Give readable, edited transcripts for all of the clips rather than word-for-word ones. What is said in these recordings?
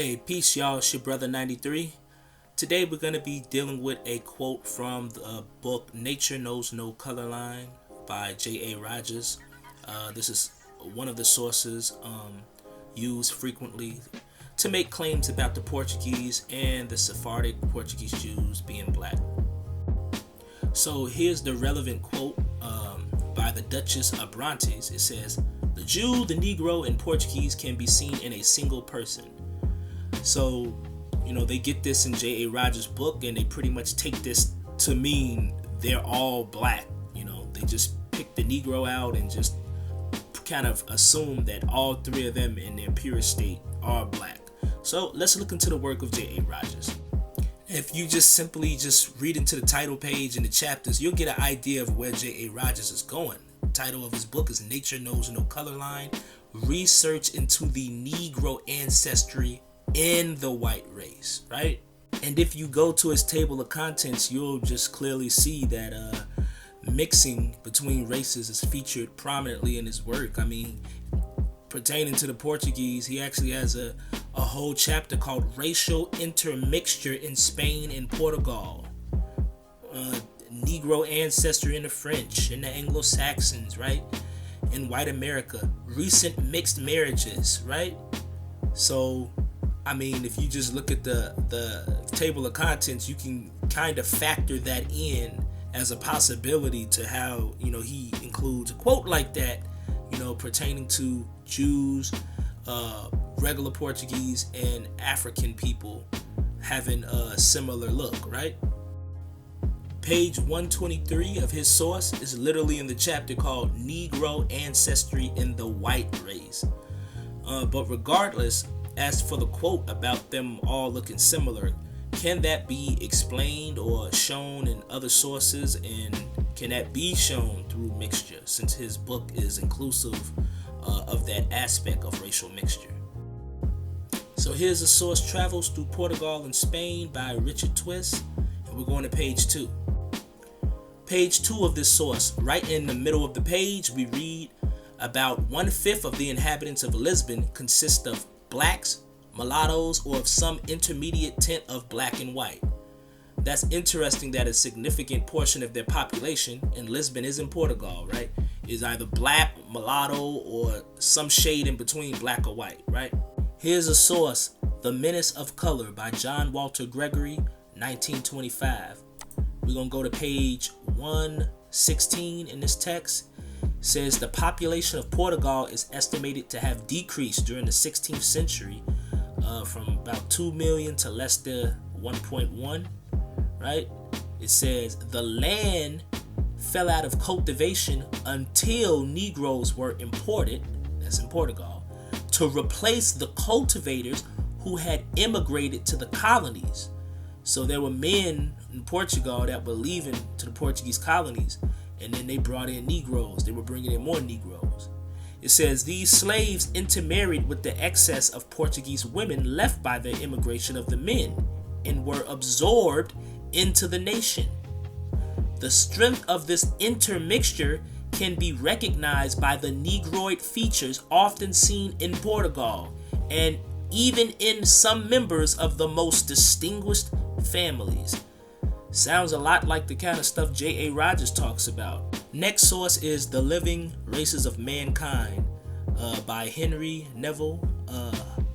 Hey, peace, y'all. It's your brother 93. Today we're going to be dealing with a quote from the book Nature Knows No Color Line by J.A. Rogers. This is one of the sources used frequently to make claims about the Portuguese and the Sephardic Portuguese Jews being black. So here's the relevant quote by the Duchess of Brontes. It says, "The Jew, the Negro, and Portuguese can be seen in a single person." So, they get this in J.A. Rogers' book, and they pretty much take this to mean they're all black. They just pick the Negro out and just kind of assume that all three of them in their purest state are black. So let's look into the work of J.A. Rogers. If you just simply read into the title page and the chapters, you'll get an idea of where J.A. Rogers is going. The title of his book is Nature Knows No Color Line, Research into the Negro Ancestry in the White Race, right? And if you go to his table of contents, you'll just clearly see that mixing between races is featured prominently in his work. I mean, pertaining to the Portuguese, he actually has a whole chapter called Racial Intermixture in Spain and Portugal, Negro Ancestry in the French and the Anglo-Saxons, right? In white America, recent mixed marriages, right? So, I mean, if you just look at the table of contents, you can kind of factor that in as a possibility to how, he includes a quote like that, pertaining to Jews, regular Portuguese, and African people having a similar look, right? Page 123 of his source is literally in the chapter called Negro Ancestry in the White Race. But regardless, as for the quote about them all looking similar, can that be explained or shown in other sources, and can that be shown through mixture, since his book is inclusive of that aspect of racial mixture? So here's a source, Travels Through Portugal and Spain by Richard Twiss, and we're going to page 2. Page 2 of this source, right in the middle of the page, we read, about 1/5 of the inhabitants of Lisbon consist of blacks, mulattoes, or of some intermediate tint of black and white. That's interesting that a significant portion of their population, and Lisbon is in Portugal, right, is either black, mulatto, or some shade in between black or white, right? Here's a source, The Menace of Color by John Walter Gregory, 1925. We're going to go to page 116 in this text. Says the population of Portugal is estimated to have decreased during the 16th century from about 2 million to less than 1.1, right? It says the land fell out of cultivation until Negroes were imported, that's in Portugal, to replace the cultivators who had immigrated to the colonies. So there were men in Portugal that were leaving to the Portuguese colonies, and then they brought in Negroes. They were bringing in more Negroes. It says these slaves intermarried with the excess of Portuguese women left by the immigration of the men and were absorbed into the nation. The strength of this intermixture can be recognized by the Negroid features often seen in Portugal and even in some members of the most distinguished families. Sounds a lot like the kind of stuff J.A. Rogers talks about. Next source is The Living Races of Mankind by Henry Neville,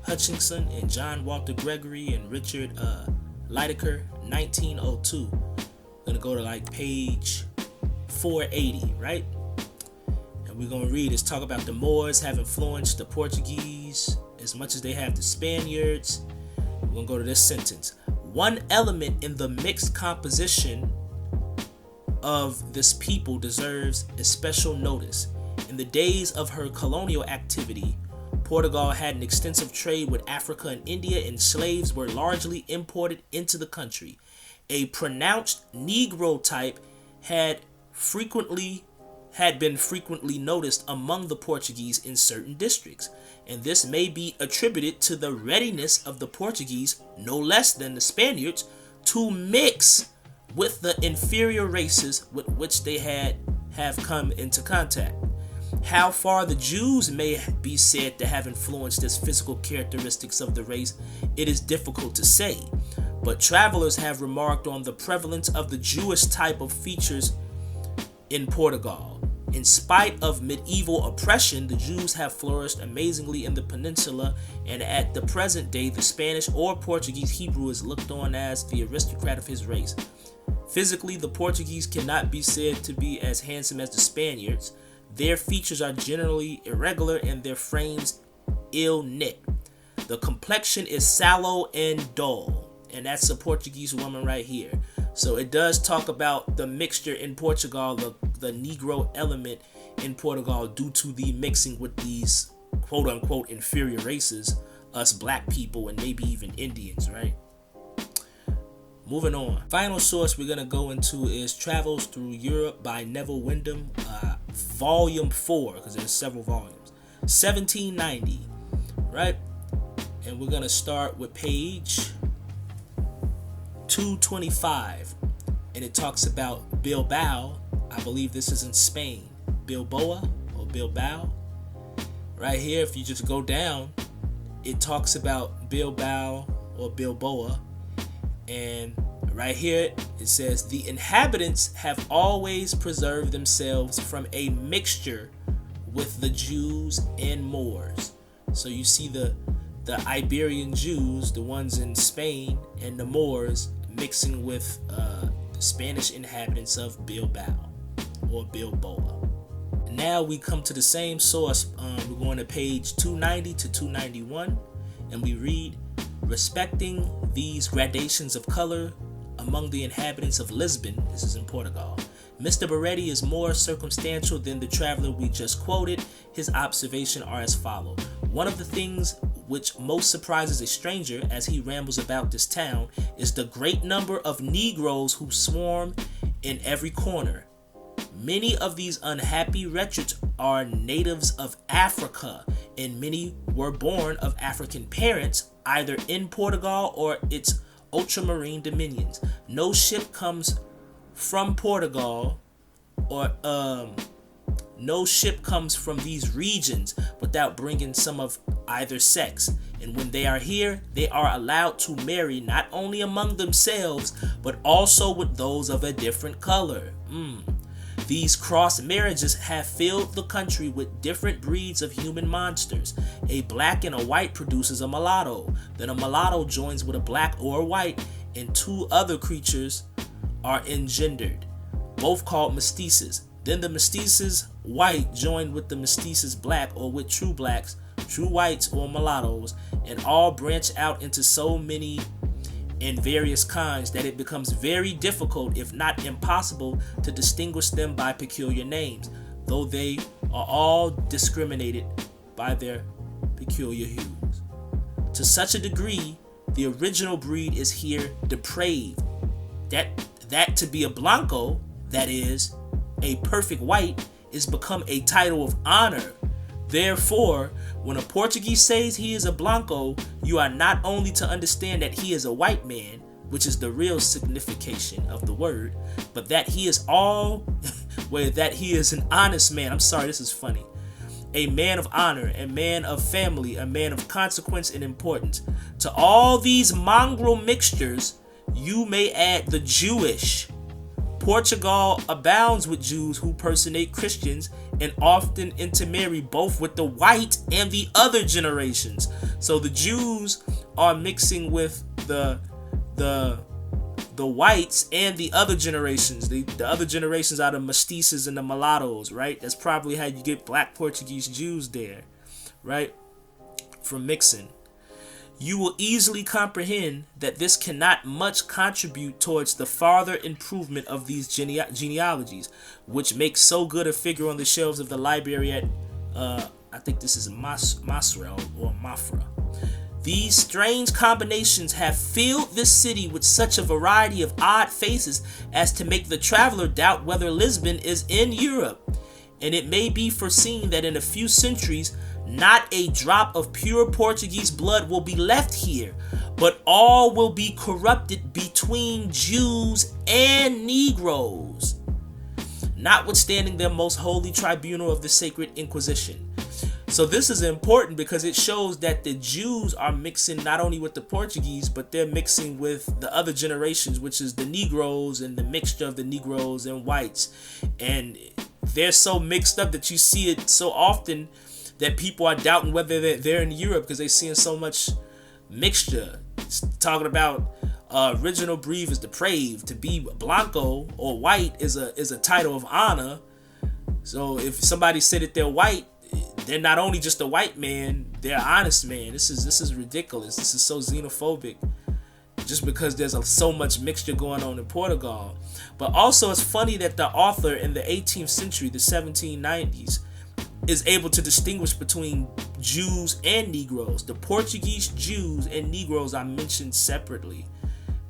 Hutchinson, and John Walter Gregory and Richard Lydekker, 1902. Gonna go to page 480, right? And we're gonna read this. Talk about the Moors have influenced the Portuguese as much as they have the Spaniards. We're gonna go to this sentence. One element in the mixed composition of this people deserves especial notice. In the days of her colonial activity, Portugal had an extensive trade with Africa and India, and slaves were largely imported into the country. A pronounced Negro type had been frequently noticed among the Portuguese in certain districts, and this may be attributed to the readiness of the Portuguese, no less than the Spaniards, to mix with the inferior races with which they have come into contact. How far the Jews may be said to have influenced as physical characteristics of the race, it is difficult to say, but travelers have remarked on the prevalence of the Jewish type of features in Portugal. In spite of medieval oppression, the Jews have flourished amazingly in the peninsula, and at the present day, the Spanish or Portuguese Hebrew is looked on as the aristocrat of his race. Physically, the Portuguese cannot be said to be as handsome as the Spaniards. Their features are generally irregular and their frames ill-knit. The complexion is sallow and dull, and that's a Portuguese woman right here. So it does talk about the mixture in Portugal, the Negro element in Portugal, due to the mixing with these quote-unquote inferior races, us black people and maybe even Indians, right? Moving on. Final source we're going to go into is Travels Through Europe by Neville Wyndham, Volume 4, because there's several volumes. 1790, right? And we're going to start with page 225, and it talks about Bilbao. I believe this is in Spain. Bilboa or Bilbao. Right here, if you just go down, it talks about Bilbao or Bilboa. And right here, it says, the inhabitants have always preserved themselves from a mixture with the Jews and Moors. So you see the Iberian Jews, the ones in Spain, and the Moors mixing with the Spanish inhabitants of Bilbao or Bilboa. Now we come to the same source. We're going to page 290 to 291, and we read, respecting these gradations of color among the inhabitants of Lisbon, this is in Portugal, Mr. Barretti is more circumstantial than the traveler we just quoted. His observations are as follows. One of the things which most surprises a stranger as he rambles about this town is the great number of Negroes who swarm in every corner. Many of these unhappy wretches are natives of Africa, and many were born of African parents, either in Portugal or its ultramarine dominions. No ship comes from Portugal or no ship comes from these regions without bringing some of either sex, and when they are here, they are allowed to marry not only among themselves but also with those of a different color. These cross marriages have filled the country with different breeds of human monsters. A black and a white produces a mulatto. Then a mulatto joins with a black or a white, and two other creatures are engendered, both called mestizos. Then the mestizos white join with the mestizos black, or with true blacks, true whites or mulattoes, and all branch out into so many and various kinds that it becomes very difficult, if not impossible, to distinguish them by peculiar names, though they are all discriminated by their peculiar hues. To such a degree, the original breed is here depraved, that to be a blanco, that is, a perfect white, is become a title of honor. Therefore, when a Portuguese says he is a blanco, you are not only to understand that he is a white man, which is the real signification of the word, but that he is that he is an honest man. I'm sorry, this is funny. A man of honor, a man of family, a man of consequence and importance. To all these mongrel mixtures, you may add the Jewish. Portugal abounds with Jews who personate Christians and often intermarry both with the white and the other generations. So the Jews are mixing with the whites and the other generations. The other generations are the mestizos and the mulattoes, right? That's probably how you get black Portuguese Jews there, right? From mixing. You will easily comprehend that this cannot much contribute towards the farther improvement of these genealogies, which make so good a figure on the shelves of the library at, I think this is Masra or Mafra. These strange combinations have filled this city with such a variety of odd faces as to make the traveler doubt whether Lisbon is in Europe, and it may be foreseen that in a few centuries not a drop of pure Portuguese blood will be left here, but all will be corrupted between Jews and Negroes. notwithstanding their most holy tribunal of the Sacred Inquisition. So this is important because it shows that the Jews are mixing not only with the Portuguese, but they're mixing with the other generations, which is the Negroes and the mixture of the Negroes and whites. And they're so mixed up that you see it so often that people are doubting whether they're in Europe because they're seeing so much mixture. It's talking about original breed is depraved. To be blanco or white is a title of honor. So if somebody said that they're white, they're not only just a white man, they're an honest man. This is ridiculous. This is so xenophobic just because there's so much mixture going on in Portugal. But also it's funny that the author in the 18th century, the 1790s, is able to distinguish between Jews and Negroes. The Portuguese Jews and Negroes are mentioned separately.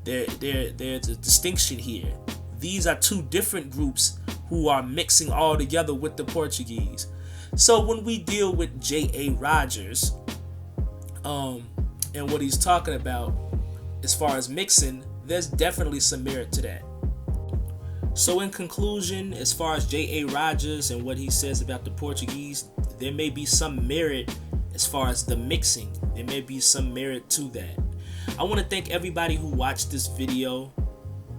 There's a distinction here. These are two different groups who are mixing all together with the Portuguese. So when we deal with J.A. Rogers and what he's talking about as far as mixing, there's definitely some merit to that. So in conclusion, as far as J.A. Rogers and what he says about the Portuguese, there may be some merit as far as the mixing. There may be some merit to that. I want to thank everybody who watched this video.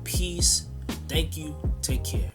Peace. Thank you. Take care.